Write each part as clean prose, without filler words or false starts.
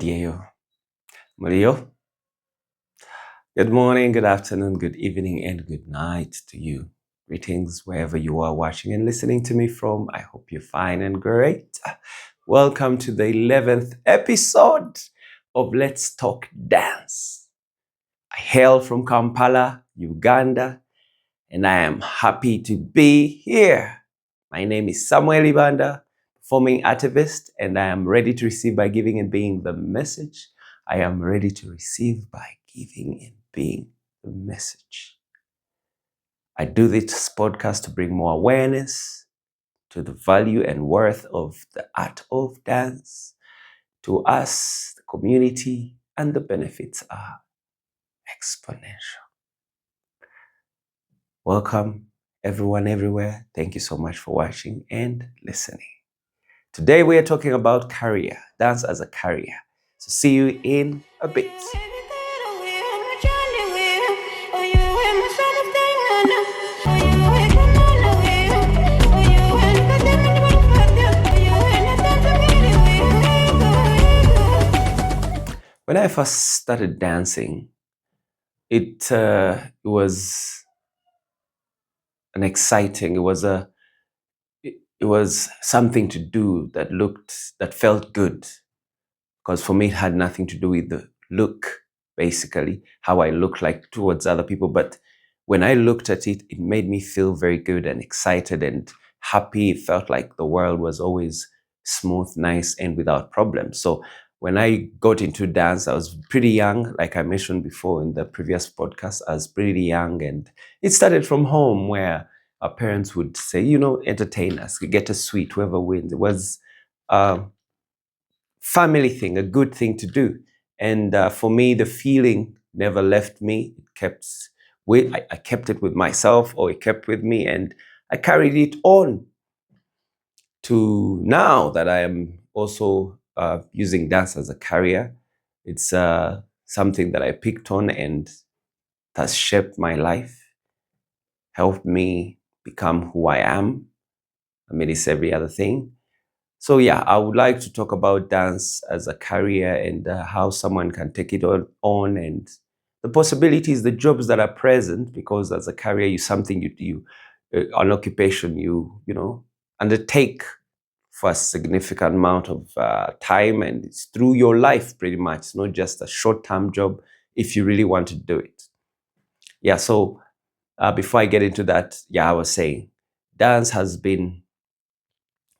Diego. Mario, good morning, good afternoon, good evening, and good night to you. Greetings wherever you are watching and listening to me from. I hope you're fine and great. Welcome to the 11th episode of Let's Talk Dance. I hail from Kampala, Uganda, and I am happy to be here. My name is Samuel Ibanda, performing activist, and I am ready to receive by giving and being the message. I am ready to receive by giving and being the message. I do this podcast to bring more awareness to the value and worth of the art of dance to us, the community, and the benefits are exponential. Welcome, everyone, everywhere. Thank you so much for watching and listening. Today we are talking about career, dance as a career. So see you in a bit. When I first started dancing, it was an exciting. It was something to do that felt good. Because for me, it had nothing to do with the look, basically, how I look like towards other people. But when I looked at it, it made me feel very good and excited and happy. It felt like the world was always smooth, nice, and without problems. So when I got into dance, I was pretty young, like I mentioned before in the previous podcast. I was pretty young, and it started from home where our parents would say, entertain us, get a sweet, whoever wins. It was family thing, a good thing to do. And for me, the feeling never left me. I kept it with myself, or it kept with me, and I carried it on to now that I am also using dance as a career. It's something that I picked on and has shaped my life, helped me become who I am amidst every other thing. So yeah, I would like to talk about dance as a career and how someone can take it on and the possibilities, the jobs that are present, because as a career, an occupation you undertake for a significant amount of time, and it's through your life pretty much. It's not just a short-term job if you really want to do it. Yeah, so before I get into that, I was saying dance has been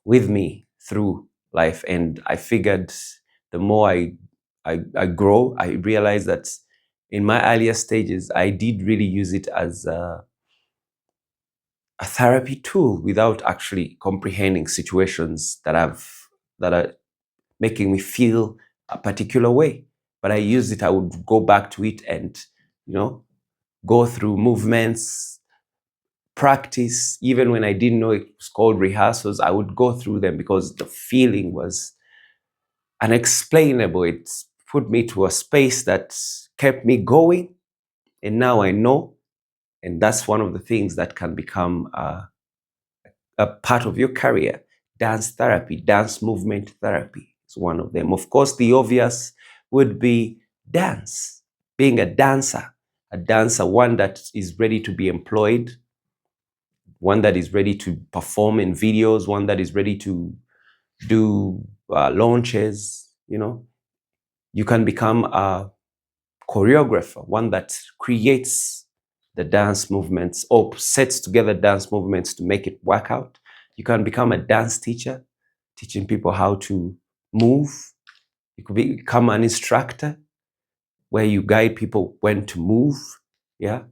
with me through life, and I figured the more I grow, I realized that in my earlier stages, I did really use it as a therapy tool without actually comprehending situations that are making me feel a particular way. But I used it. I would go back to it and go through movements, practice. Even when I didn't know it was called rehearsals, I would go through them because the feeling was unexplainable. It put me to a space that kept me going, and now I know. And that's one of the things that can become a part of your career. Dance therapy, dance movement therapy is one of them. Of course, the obvious would be dance, being a dancer, one that is ready to be employed, one that is ready to perform in videos, one that is ready to do launches. You can become a choreographer, one that creates the dance movements or sets together dance movements to make it work out. You can become a dance teacher, teaching people how to move. You could become an instructor, where you guide people when to move. Yeah.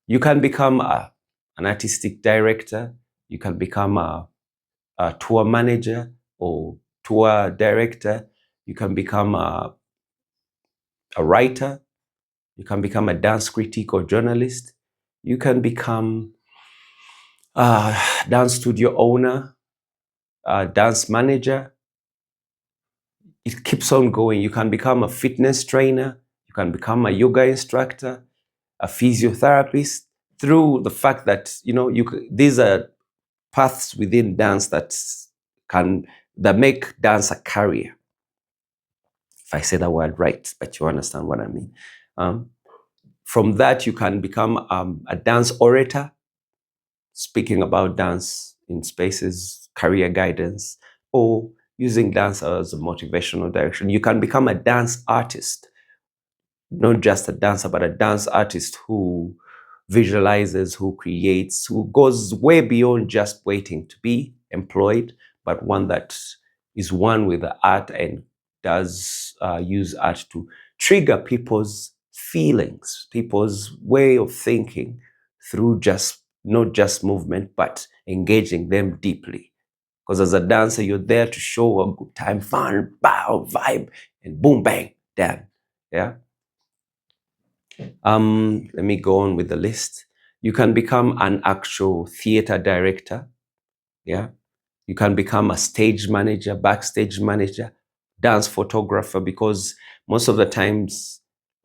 You can become an artistic director. You can become a tour manager or tour director. You can become a writer. You can become a dance critic or journalist. You can become a dance studio owner, a dance manager. It keeps on going. You can become a fitness trainer. You can become a yoga instructor, a physiotherapist, through the fact that these are paths within dance that make dance a career. if I say that word right, but you understand what I mean. Um, from that, you can become a dance orator, speaking about dance in spaces, career guidance, or using dance as a motivational direction. You can become a dance artist, not just a dancer, but a dance artist who visualizes, who creates, who goes way beyond just waiting to be employed, but one that is one with the art and does use art to trigger people's feelings, people's way of thinking through just not just movement, but engaging them deeply. Because as a dancer, you're there to show a good time, fun, bow, vibe, and boom, bang, damn. Yeah. Let me go on with the list. You can become an actual theater director. Yeah. You can become a stage manager, backstage manager, dance photographer, because most of the times,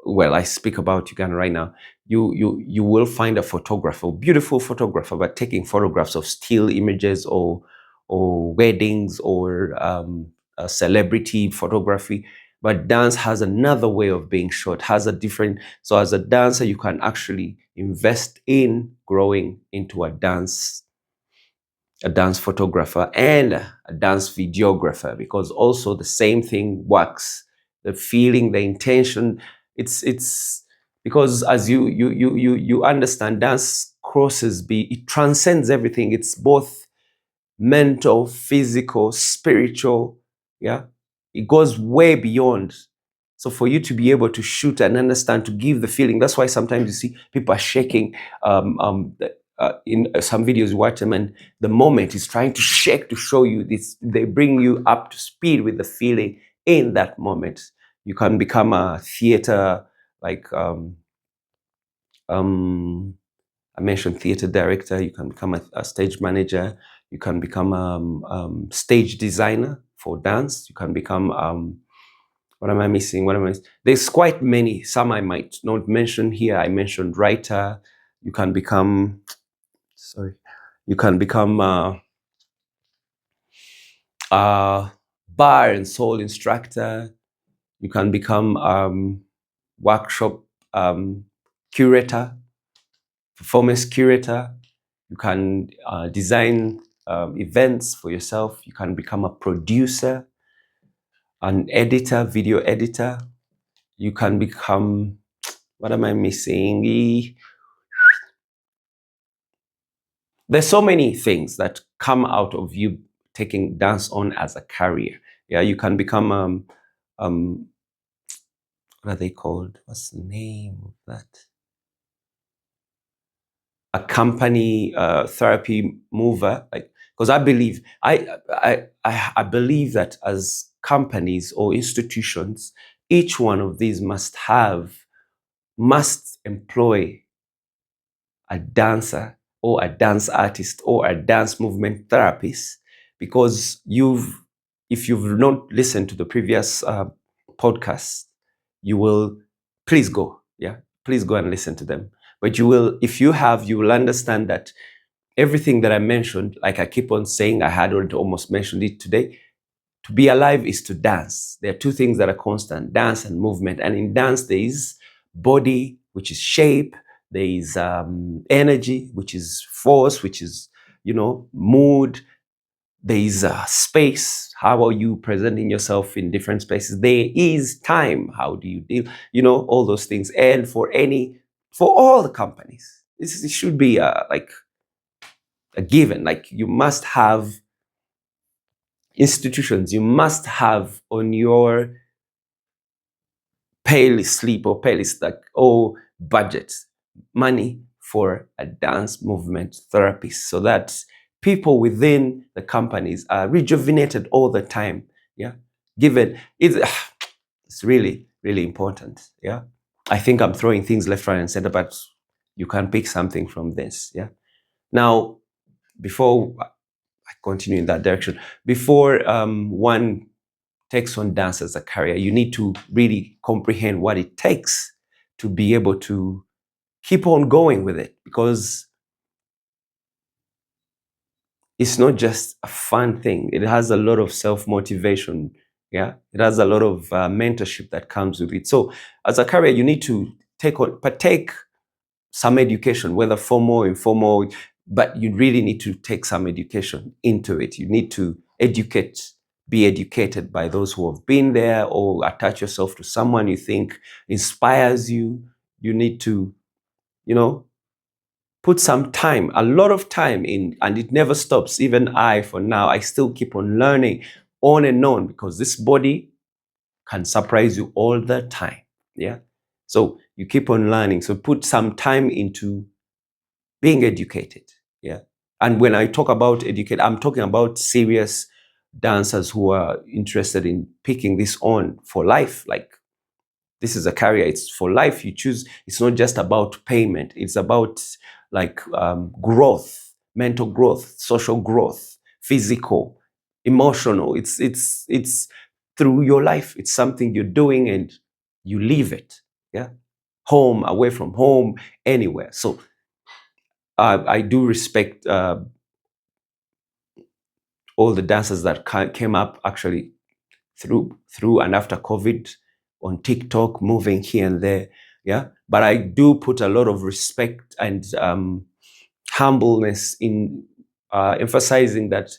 well, I speak about Uganda right now, you will find a photographer, beautiful photographer, but taking photographs of still images or weddings or celebrity photography. But dance has another way of being shot, has a different. So as a dancer, you can actually invest in growing into a dance photographer and a dance videographer, because also the same thing works. The feeling, the intention, it's because as you understand, dance crosses it transcends everything. It's both mental, physical, spiritual. Yeah. It goes way beyond. So for you to be able to shoot and understand, to give the feeling, that's why sometimes you see people are shaking. In some videos, you watch them, and the moment is trying to shake to show you this. They bring you up to speed with the feeling in that moment. You can become a theater, like I mentioned theater director. You can become a stage manager. You can become stage designer for dance. You can become what am I missing? What am I? There's quite many. Some I might not mention here. I mentioned writer. You can become. Sorry. You can become bar and soul instructor. You can become workshop curator, performance curator. You can design events for yourself. You can become a producer, an editor, video editor. You can become, what am I missing? There's so many things that come out of you taking dance on as a career. Yeah, you can become, what are they called? What's the name of that? A company therapy mover, like, because I believe I believe that as companies or institutions, each one of these must employ a dancer or a dance artist or a dance movement therapist, because if you've not listened to the previous podcast, you will, please go, yeah, please go and listen to them. But you will, if you have, you will understand that everything that I mentioned, like I keep on saying, I had already almost mentioned it today. To be alive is to dance. There are two things that are constant: dance and movement. And in dance, there is body, which is shape. There is energy, which is force, which is, mood. There is space. How are you presenting yourself in different spaces? There is time. How do you deal? All those things. And for all the companies, it should be like a given. Like, you must have institutions, you must have on your pay slip or pay list, like, budget money for a dance movement therapist, so that people within the companies are rejuvenated all the time. Yeah, given it's really, really important. Yeah, I think I'm throwing things left, right, and center, but you can pick something from this. Yeah. Now, before I continue in that direction, before one takes on dance as a career, you need to really comprehend what it takes to be able to keep on going with it, because it's not just a fun thing. It has a lot of self-motivation. Yeah, it has a lot of mentorship that comes with it. So as a career, you need to partake some education, whether formal, informal, but you really need to take some education into it. You need to be educated by those who have been there, or attach yourself to someone you think inspires you. You need to, you know, put some time, a lot of time in, and it never stops. Even I, for now, I still keep on learning on and on, because this body can surprise you all the time. Yeah. So you keep on learning. So put some time into being educated. Yeah. And when I talk about educate, I'm talking about serious dancers who are interested in picking this on for life. Like, this is a career, it's for life. You choose, it's not just about payment, it's about like growth, mental growth, social growth, physical, emotional. It's through your life. It's something you're doing and you live it. Yeah. Home, away from home, anywhere. So I do respect all the dancers that came up actually through and after COVID, on TikTok, moving here and there. Yeah. But I do put a lot of respect and humbleness in emphasizing that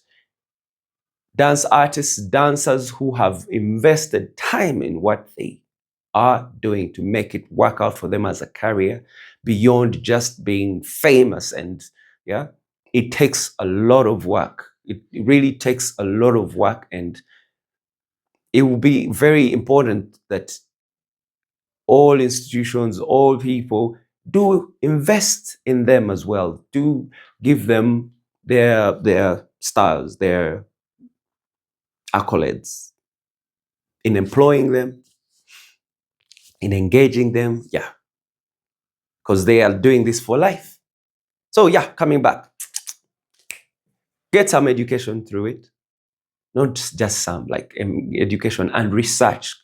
dance artists, dancers who have invested time in what they are doing to make it work out for them as a career, beyond just being famous. And yeah, it takes a lot of work. It really takes a lot of work, and it will be very important that all institutions, all people do invest in them as well. Do give them their stars, their accolades, in employing them, in engaging them. Yeah, because they are doing this for life. So yeah, coming back, get some education through it. Not just some, like education and research.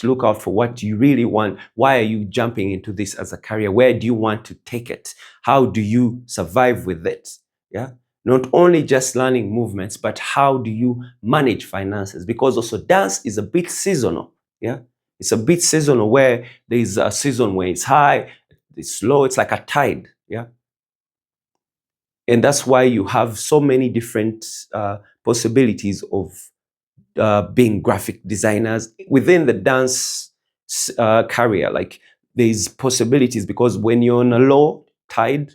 Look out for what you really want. Why are you jumping into this as a career? Where do you want to take it? How do you survive with it? Yeah. Not only just learning movements, but how do you manage finances? Because also dance is a bit seasonal. Yeah. It's a bit seasonal, where there is a season where it's high, it's low, it's like a tide. Yeah. And that's why you have so many different possibilities of being graphic designers within the dance career. Like, there's possibilities, because when you're on a low tide,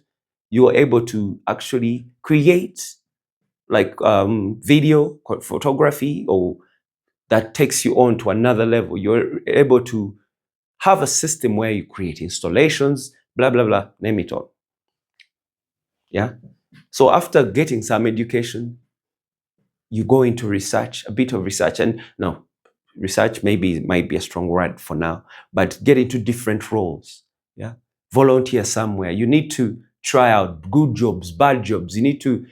you're able to actually create like video photography, or that takes you on to another level. You're able to have a system where you create installations, blah blah blah, name it all. Yeah. So after getting some education, you go into research, a bit of research. And no, research maybe might be a strong word for now, but get into different roles. Yeah. Volunteer somewhere. You need to try out good jobs, bad jobs. You need to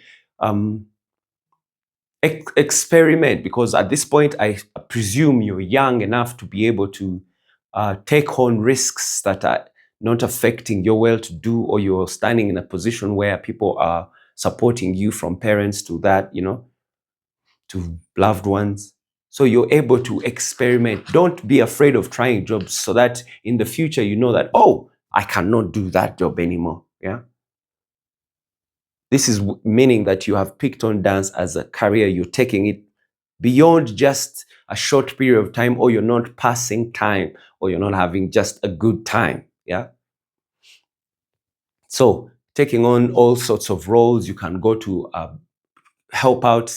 experiment, because at this point, I presume you're young enough to be able to take on risks that are not affecting your well-to-do, or you're standing in a position where people are supporting you, from parents to that, to loved ones. So you're able to experiment. Don't be afraid of trying jobs, so that in the future, you know that, oh, I cannot do that job anymore. Yeah. This is meaning that you have picked on dance as a career. You're taking it beyond just a short period of time, or you're not passing time, or you're not having just a good time. Yeah. So taking on all sorts of roles. You can go to help out,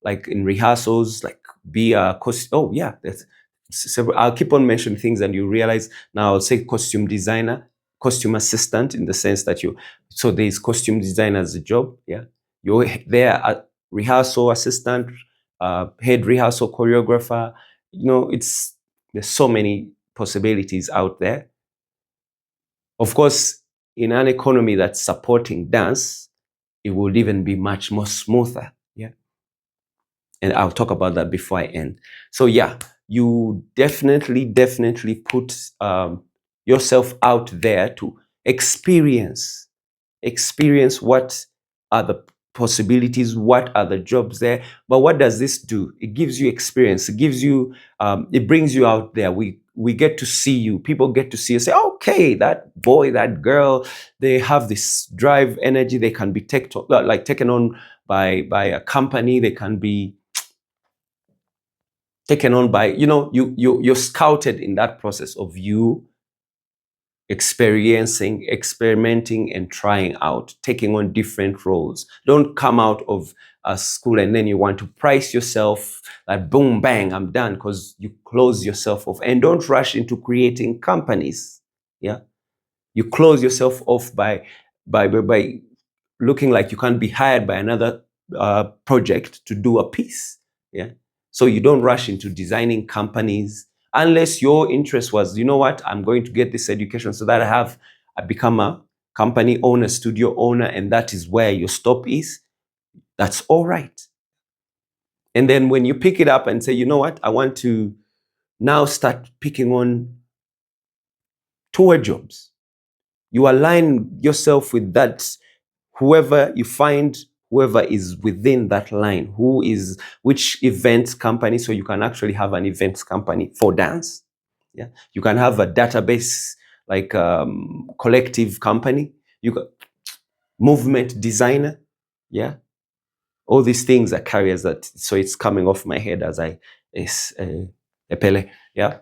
like in rehearsals, like be a costume. Oh yeah, that's several. I'll keep on mentioning things, and you realize now. I'll say costume designer, costume assistant, in the sense that so there's costume designer as a job. Yeah, you're there at rehearsal assistant, head rehearsal choreographer. There's so many possibilities out there. Of course, in an economy that's supporting dance, it will even be much more smoother. Yeah. And I'll talk about that before I end. So yeah, you definitely put yourself out there to experience what are the possibilities, what are the jobs there. But what does this do? It gives you experience. It gives you, it brings you out there. We get to see you. People get to see you, say, okay, that boy, that girl, they have this drive, energy. They can be taken on by a company. They can be taken on by, you're scouted in that process of you experiencing, experimenting, and trying out, taking on different roles. Don't come out of a school and then you want to price yourself like boom, bang, I'm done, because you close yourself off. And don't rush into creating companies. Yeah. You close yourself off by looking like you can't be hired by another project to do a piece. Yeah. So you don't rush into designing companies unless your interest was, you know what, I'm going to get this education so that I become a company owner, studio owner, and that is where your stop is. That's all right. And then when you pick it up and say, you know what, I want to now start picking on tour jobs, you align yourself with that, whoever you find, whoever is within that line, which events company, so you can actually have an events company for dance. Yeah, you can have a database like collective company. You got movement designer. Yeah, all these things are carriers that. So it's coming off my head as I is epele. Yeah.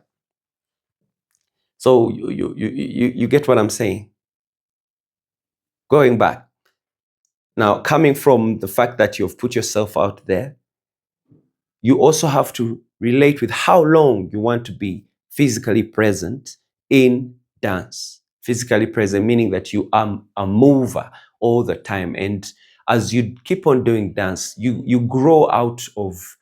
So you get what I'm saying. Going back now, coming from the fact that you've put yourself out there, you also have to relate with how long you want to be physically present in dance. Physically present, meaning that you are a mover all the time. And as you keep on doing dance, you grow out of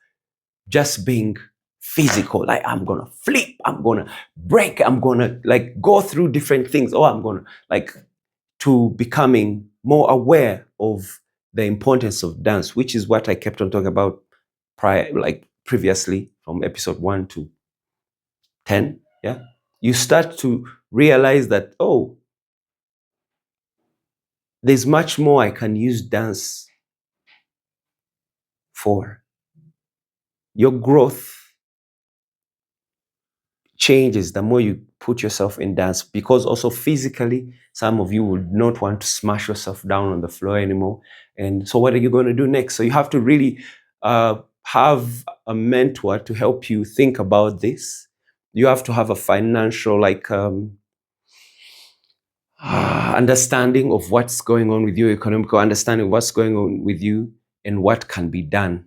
just being physical. Like, I'm going to flip, I'm going to break, I'm going to like go through different things. Or I'm going to like to becoming more aware of the importance of dance, which is what I kept on talking about previously from episode 1 to 10. Yeah. You start to realize that, oh, there's much more I can use dance for. Your growth changes the more you put yourself in dance, because also physically, some of you would not want to smash yourself down on the floor anymore. And so what are you going to do next? So you have to really have a mentor to help you think about this. You have to have a financial understanding of what's going on with you, economical understanding of what's going on with you and what can be done.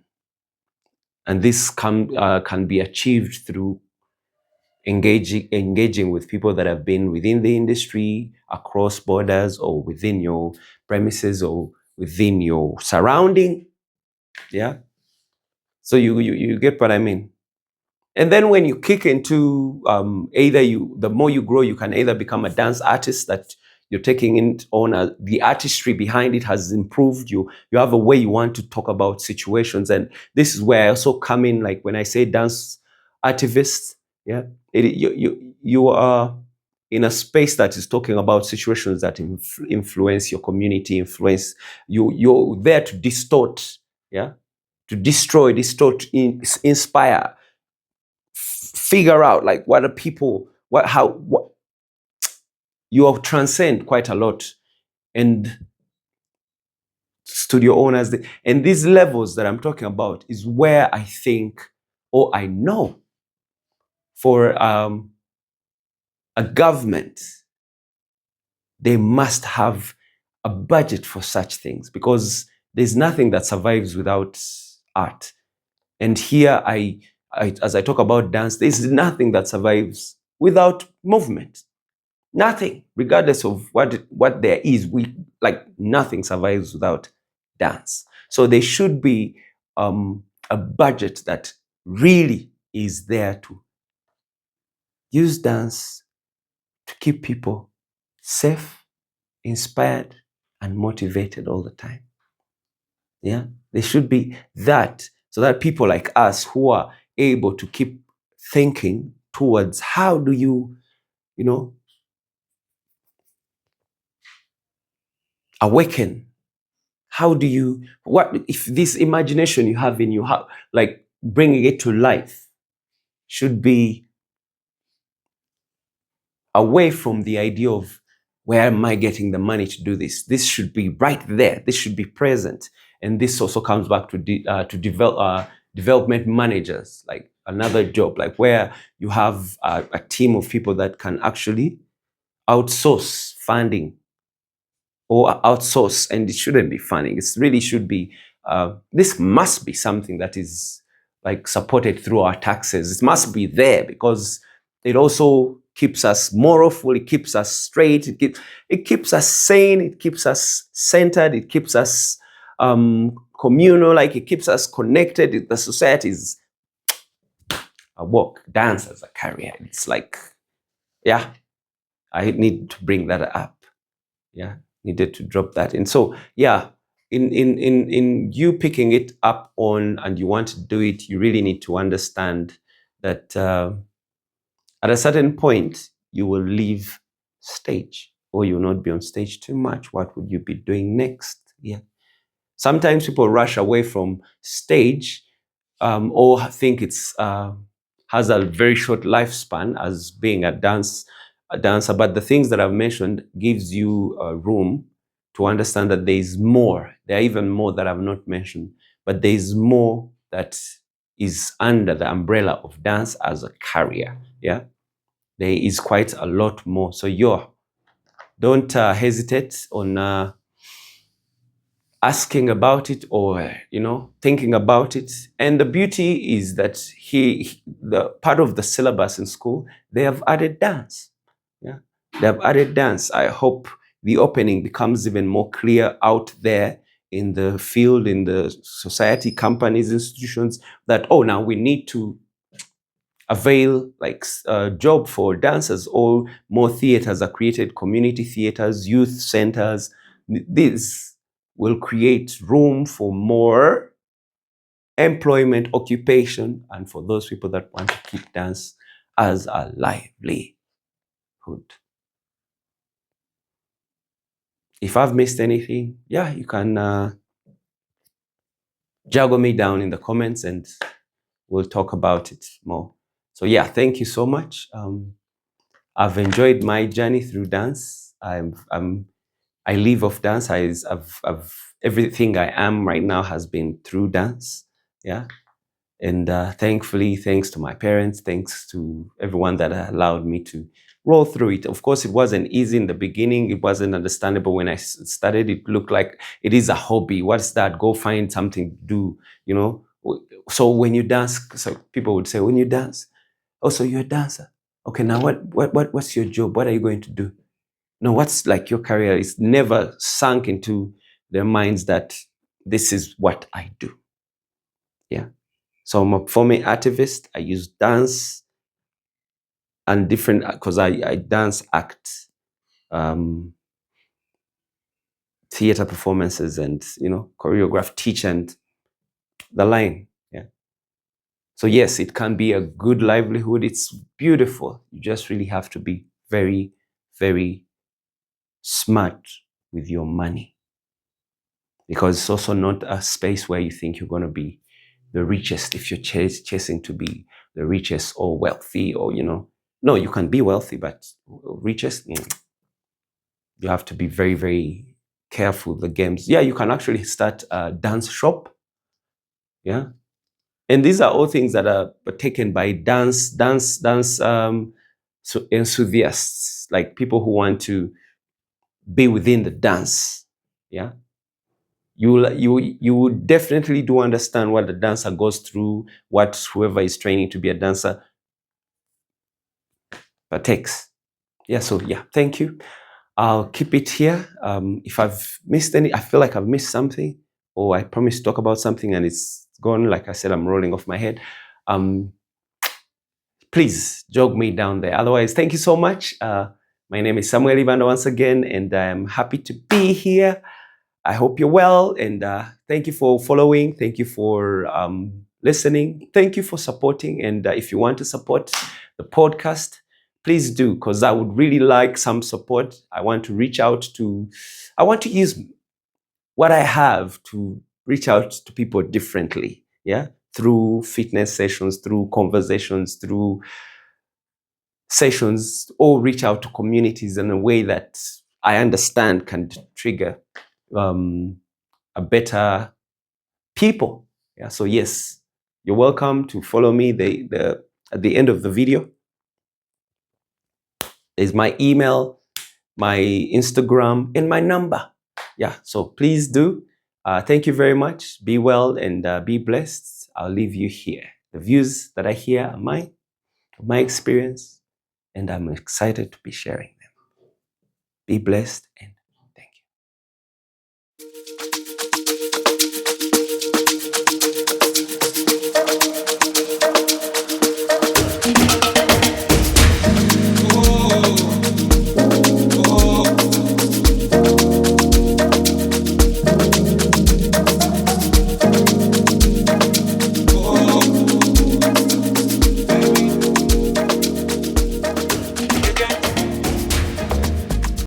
And this can be achieved through engaging with people that have been within the industry, across borders, or within your premises, or within your surrounding. Yeah. So you get what I mean. And then when you kick into the more you grow, you can either become a dance artist that you're taking it on. The artistry behind it has improved. You have a way you want to talk about situations, and this is where I also come in. Like when I say dance artivist, yeah, you are in a space that is talking about situations that influence your community, influence you. You're there to distort, yeah, to destroy, distort, inspire, figure out like what are people, what you transcend quite a lot. And studio owners, and these levels that I'm talking about is where I think, or I know, for a government, they must have a budget for such things, because there's nothing that survives without art. And here as I talk about dance, there's nothing that survives without movement. Nothing, regardless of what there is, nothing survives without dance. So there should be a budget that really is there to use dance to keep people safe, inspired, and motivated all the time. Yeah, there should be that, so that people like us who are able to keep thinking towards how do you awaken How do you, what if this imagination you have in you, how, like bringing it to life should be away from the idea of where am I getting the money to do this? This should be right there. This should be present. And this also comes back to development managers, like another job, like where you have a team of people that can actually outsource funding or outsource, and it shouldn't be funding. It really should be, this must be something that is like supported through our taxes. It must be there because it also keeps us moralful, it keeps us straight, it keeps us sane, it keeps us centered, it keeps us communal, like it keeps us connected. The society is a work, dance as a career. It's like, yeah, I need to bring that up. Yeah, needed to drop that in. So yeah, in you picking it up on and you want to do it, you really need to understand that at a certain point you will leave stage, or you will not be on stage too much. What would you be doing next? Yeah. Sometimes people rush away from stage, or think it's has a very short lifespan as being a dancer. But the things that I've mentioned gives you room to understand that there is more. There are even more that I've not mentioned, but there is more that is under the umbrella of dance as a career. Yeah, there is quite a lot more. So don't hesitate on asking about it, or thinking about it. And the beauty is that the part of the syllabus in school, they have added dance. Yeah, they have added dance. I hope the opening becomes even more clear out there in the field, in the society, companies, institutions, that now we need to avail like a job for dancers, or more theaters are created, community theaters, youth centers. This will create room for more employment, occupation, and for those people that want to keep dance as a livelihood. If I've missed anything, yeah, you can juggle me down in the comments and we'll talk about it more. So yeah, thank you so much. I've enjoyed my journey through dance. I live off dance. I've everything I am right now has been through dance. Yeah. And thankfully, thanks to my parents, thanks to everyone that allowed me to roll through it. Of course, it wasn't easy in the beginning. It wasn't understandable when I started. It looked like it is a hobby. What's that? Go find something to do. So when you dance, so people would say, when you dance, oh, so you're a dancer. Okay, now what's your job? What are you going to do? No, what's like your career? It's never sunk into their minds that this is what I do. Yeah. So I'm a performing activist. I use dance and different, because I dance, act, theater performances, and choreograph, teach, and the line. Yeah. So yes, it can be a good livelihood. It's beautiful. You just really have to be very, very smart with your money, because it's also not a space where you think you're going to be the richest if you're chasing to be the richest or wealthy, or no, you can be wealthy, but richest, you have to be very, very careful. The games, yeah, you can actually start a dance shop. Yeah. And these are all things that are taken by dance so enthusiasts, like people who want to be within the dance. Yeah. You would definitely do understand what the dancer goes through, what whoever is training to be a dancer takes. Yeah, so yeah, thank you. I'll keep it here. If I've missed any, I feel like I've missed something, or I promised to talk about something and it's gone. Like I said, I'm rolling off my head. Please jog me down there. Otherwise, thank you so much. My name is Samuel Ibanda once again, and I'm happy to be here. I hope you're well, and thank you for following. Thank you for listening. Thank you for supporting. And if you want to support the podcast, please do, because I would really like some support. I want to reach out to, I want to use what I have to reach out to people differently, yeah, through fitness sessions, through conversations, through sessions, or reach out to communities in a way that I understand can trigger a better people. Yeah. So yes, you're welcome to follow me. At the end of the video is my email, my Instagram, and my number. Yeah. So please do. Thank you very much. Be well and be blessed. I'll leave you here. The views that I hear are mine, my experience, and I'm excited to be sharing them. Be blessed and